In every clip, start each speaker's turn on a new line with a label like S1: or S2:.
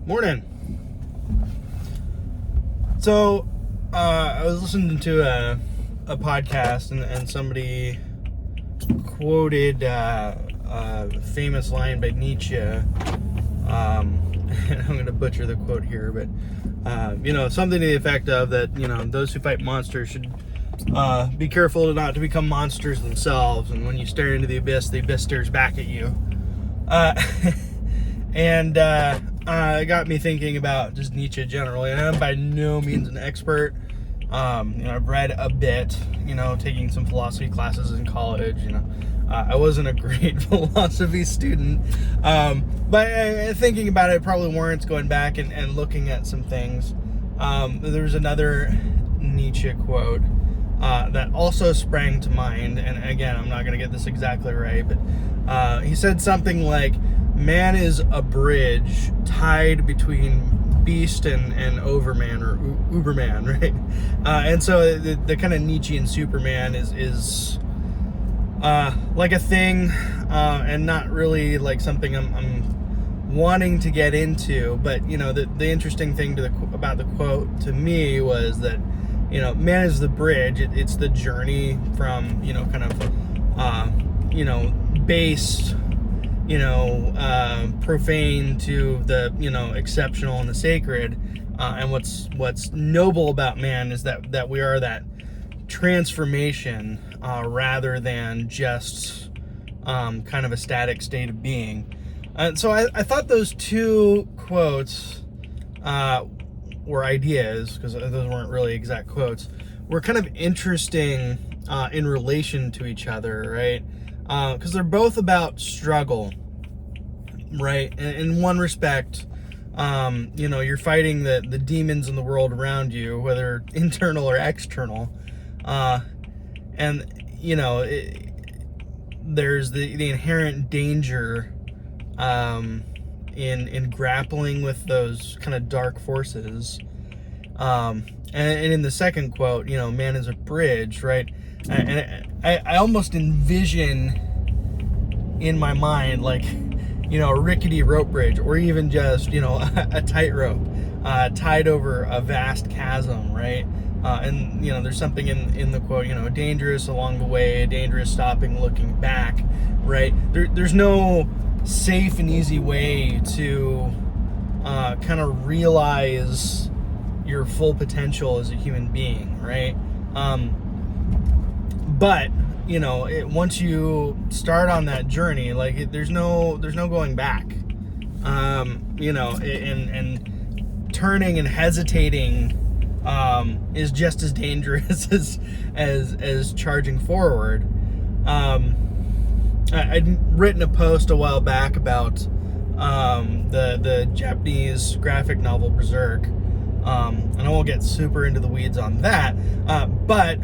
S1: Morning. So, I was listening to a podcast and somebody quoted a famous line by Nietzsche. And I'm going to butcher the quote here, but something to the effect of that. Those who fight monsters should be careful not to become monsters themselves. And when you stare into the abyss stares back at you. And it got me thinking about just Nietzsche generally. And I'm by no means an expert. I've read a bit, taking some philosophy classes in college. I wasn't a great philosophy student. But thinking about it probably warrants going back and looking at some things. There's another Nietzsche quote that also sprang to mind. And again, I'm not going to get this exactly right, but he said something like, man is a bridge tied between beast and overman or uberman, right? And so the kind of Nietzschean Superman is like a thing, and not really like something I'm wanting to get into. But the interesting thing about the quote to me was that man is the bridge. It's the journey from base, profane to the exceptional and the sacred. And what's noble about man is that we are that transformation rather than just kind of a static state of being. And so I thought those two quotes were ideas, because those weren't really exact quotes, were kind of interesting in relation to each other, right? Because they're both about struggle, right? And in one respect, you're fighting the demons in the world around you, whether internal or external. There's the inherent danger in grappling with those kind of dark forces. And in the second quote, man is a bridge, right? And I almost envision in my mind like, a rickety rope bridge, or even just, a tightrope tied over a vast chasm, right? And there's something in the quote, dangerous along the way, dangerous stopping, looking back, right? There's no safe and easy way to kind of realize your full potential as a human being, right? But once you start on that journey, like there's no going back. And turning and hesitating is just as dangerous as charging forward. I'd written a post a while back about the Japanese graphic novel Berserk. And I won't get super into the weeds on that, but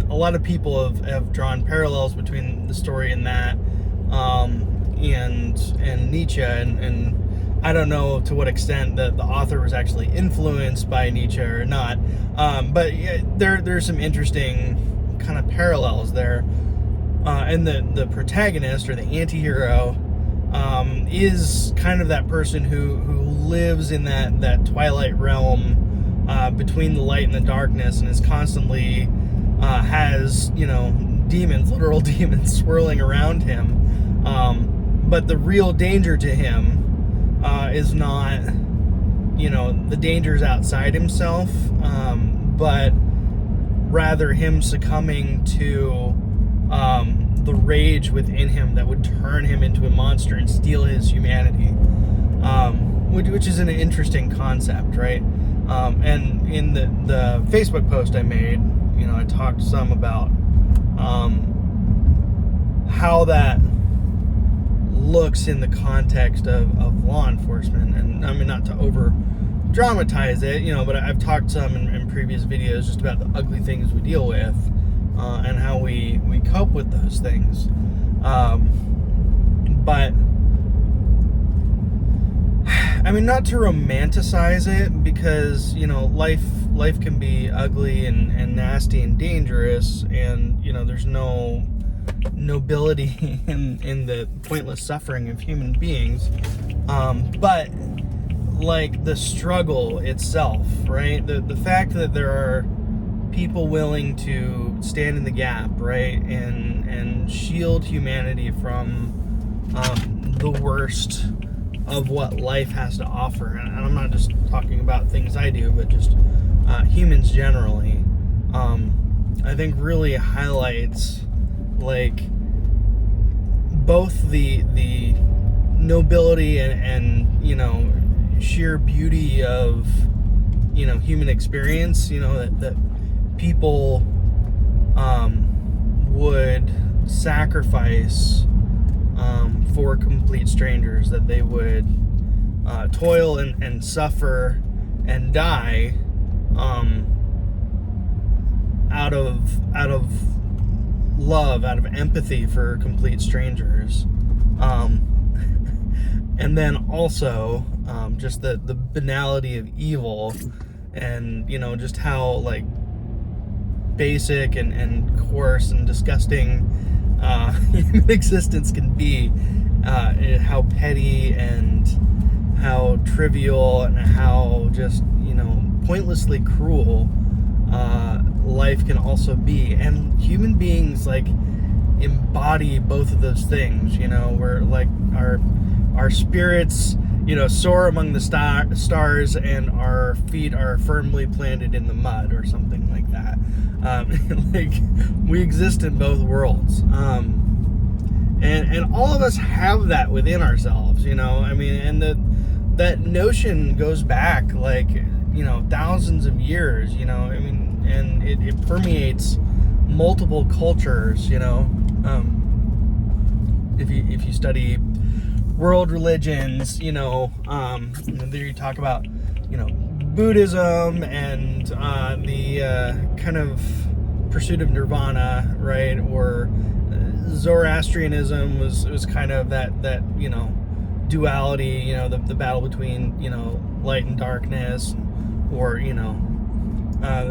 S1: a lot of people have drawn parallels between the story and that, and Nietzsche, and I don't know to what extent the author was actually influenced by Nietzsche or not, but yeah, there's some interesting kind of parallels there, and the protagonist or the anti-hero is kind of that person who lives in that twilight realm between the light and the darkness, and is constantly has demons, literal demons, swirling around him. But the real danger to him is not the dangers outside himself, but rather him succumbing to the rage within him that would turn him into a monster and steal his humanity, which is an interesting concept, right? And in the Facebook post I made, I talked some about how that looks in the context of law enforcement. And I mean, not to over dramatize it, but I've talked some in previous videos just about the ugly things we deal with, and how we cope with those things. But I mean, not to romanticize it, because life can be ugly and nasty and dangerous, and there's no nobility in the pointless suffering of human beings. But like the struggle itself, right? The fact that there are people willing to stand in the gap, right, and shield humanity from the worst of what life has to offer. And I'm not just talking about things I do, but just humans generally. I think really highlights like both the nobility and you know, sheer beauty of, you know, human experience, you know, that people would sacrifice for complete strangers, that they would toil and suffer and die out of love, out of empathy for complete strangers. And then also just the banality of evil, and you know, just how like basic and coarse and disgusting human existence can be, how petty and how trivial and how just, you know, pointlessly cruel life can also be. And human beings like embody both of those things, you know. We're like our spirits, you know, soar among the stars, and our feet are firmly planted in the mud, or something like that. Like, we exist in both worlds, and all of us have that within ourselves, you know. I mean, and that notion goes back, like, you know, thousands of years, you know. I mean, and it permeates multiple cultures, you know. If you study world religions, you know, there you talk about, you know, Buddhism and the kind of pursuit of nirvana, right? Or Zoroastrianism was kind of that you know, duality, you know, the battle between, you know, light and darkness, or, you know,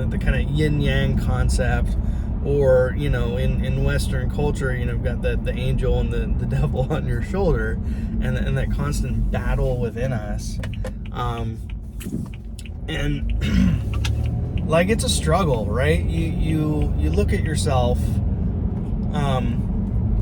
S1: the kind of yin yang concept. Or, you know, in Western culture, you know, you've got the angel and the devil on your shoulder, and that constant battle within us. And like, it's a struggle, right? You look at yourself.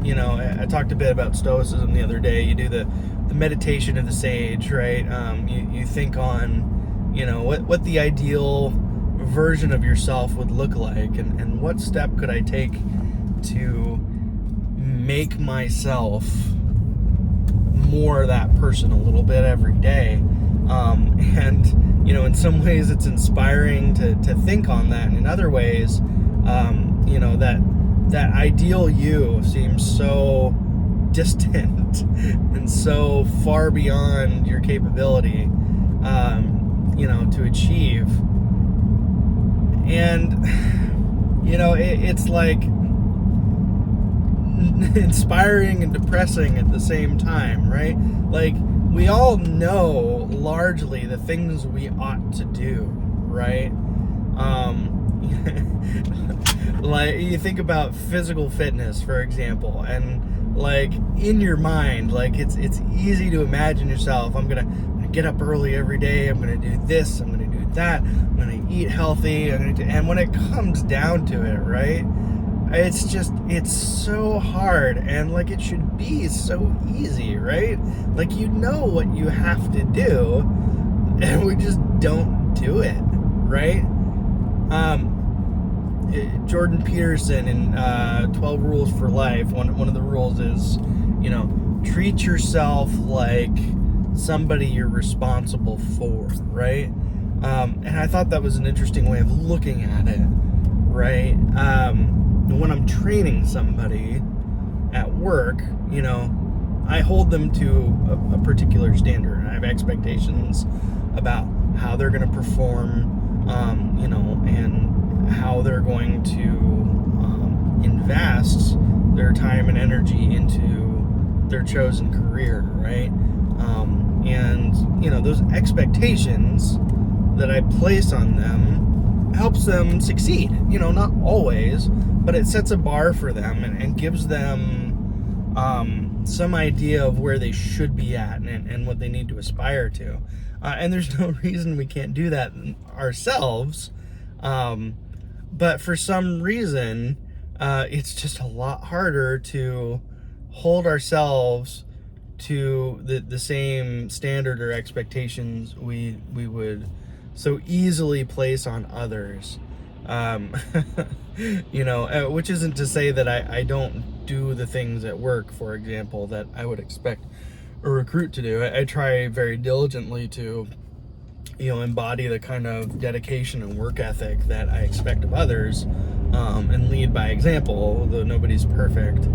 S1: You know, I talked a bit about Stoicism the other day. You do the meditation of the sage, right? You think on, you know, what the ideal version of yourself would look like, and what step could I take to make myself more that person a little bit every day. And you know, in some ways it's inspiring to think on that, and in other ways, you know, that ideal you seems so distant and so far beyond your capability, you know, to achieve. And, you know, it's like inspiring and depressing at the same time, right? Like, we all know largely the things we ought to do, right? Like, you think about physical fitness, for example, and like, in your mind, like, it's easy to imagine yourself, I'm gonna get up early every day, I'm gonna do this, I'm gonna do that, I'm gonna eat healthy, and when it comes down to it, right, it's so hard, and like, it should be so easy, right? Like, you know what you have to do, and we just don't do it, right? Jordan Peterson in 12 Rules for Life, one of the rules is, you know, treat yourself like somebody you're responsible for, right? And I thought that was an interesting way of looking at it, right? When I'm training somebody at work, you know, I hold them to a particular standard. I have expectations about how they're going to perform, you know, and how they're going to invest their time and energy into their chosen career, right? And, you know, those expectations that I place on them helps them succeed. You know, not always, but it sets a bar for them and gives them some idea of where they should be at and what they need to aspire to. And there's no reason we can't do that ourselves. But for some reason, it's just a lot harder to hold ourselves to the same standard or expectations we would so easily place on others. Which isn't to say that I don't do the things at work, for example, that I would expect a recruit to do. I try very diligently to, embody the kind of dedication and work ethic that I expect of others, and lead by example, although nobody's perfect.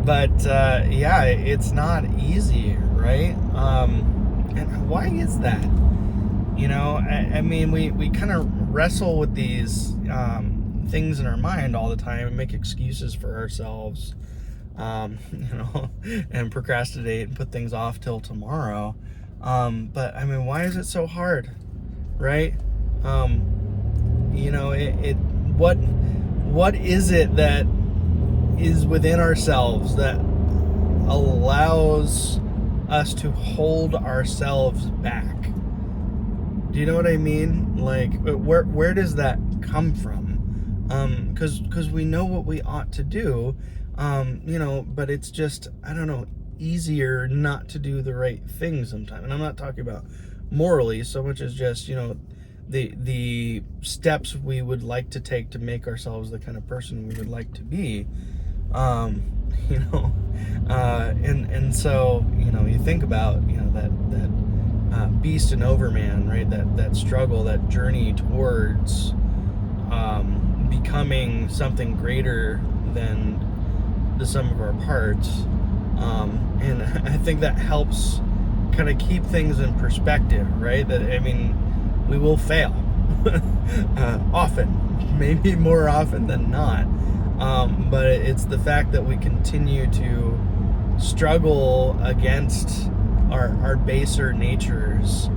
S1: But it's not easy, right? And why is that? We kind of wrestle with these things in our mind all the time and make excuses for ourselves, and procrastinate and put things off till tomorrow. But why is it so hard, right? What is it that is within ourselves that allows us to hold ourselves back? Do you know what I mean? Like, where does that come from? Because we know what we ought to do, but it's just, I don't know, easier not to do the right thing sometimes. And I'm not talking about morally so much as just, the steps we would like to take to make ourselves the kind of person we would like to be. And so, you think about, that beast and overman, right? That struggle, that journey towards becoming something greater than the sum of our parts. And I think that helps kind of keep things in perspective, right? That, we will fail often, maybe more often than not. But it's the fact that we continue to struggle against our baser natures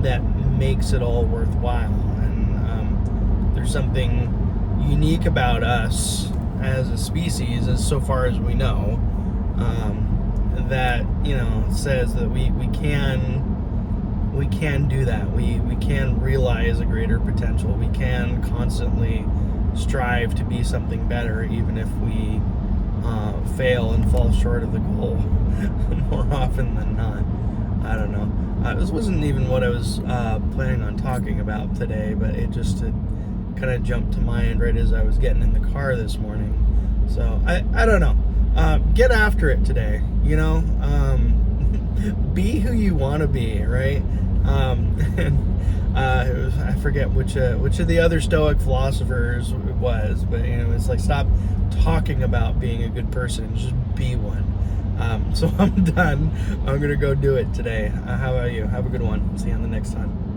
S1: that makes it all worthwhile. And there's something unique about us as a species, as so far as we know, that says that we can do that. We can realize a greater potential. We can constantly strive to be something better, even if we fail and fall short of the goal more often than not. I don't know. This wasn't even what I was planning on talking about today, but it just kind of jumped to mind right as I was getting in the car this morning. So I don't know. Get after it today. Be who you want to be, right? I forget which of the other Stoic philosophers it was, but it's like, stop talking about being a good person, just be one. So I'm done. I'm gonna go do it today. How about you? Have a good one. See you on the next time.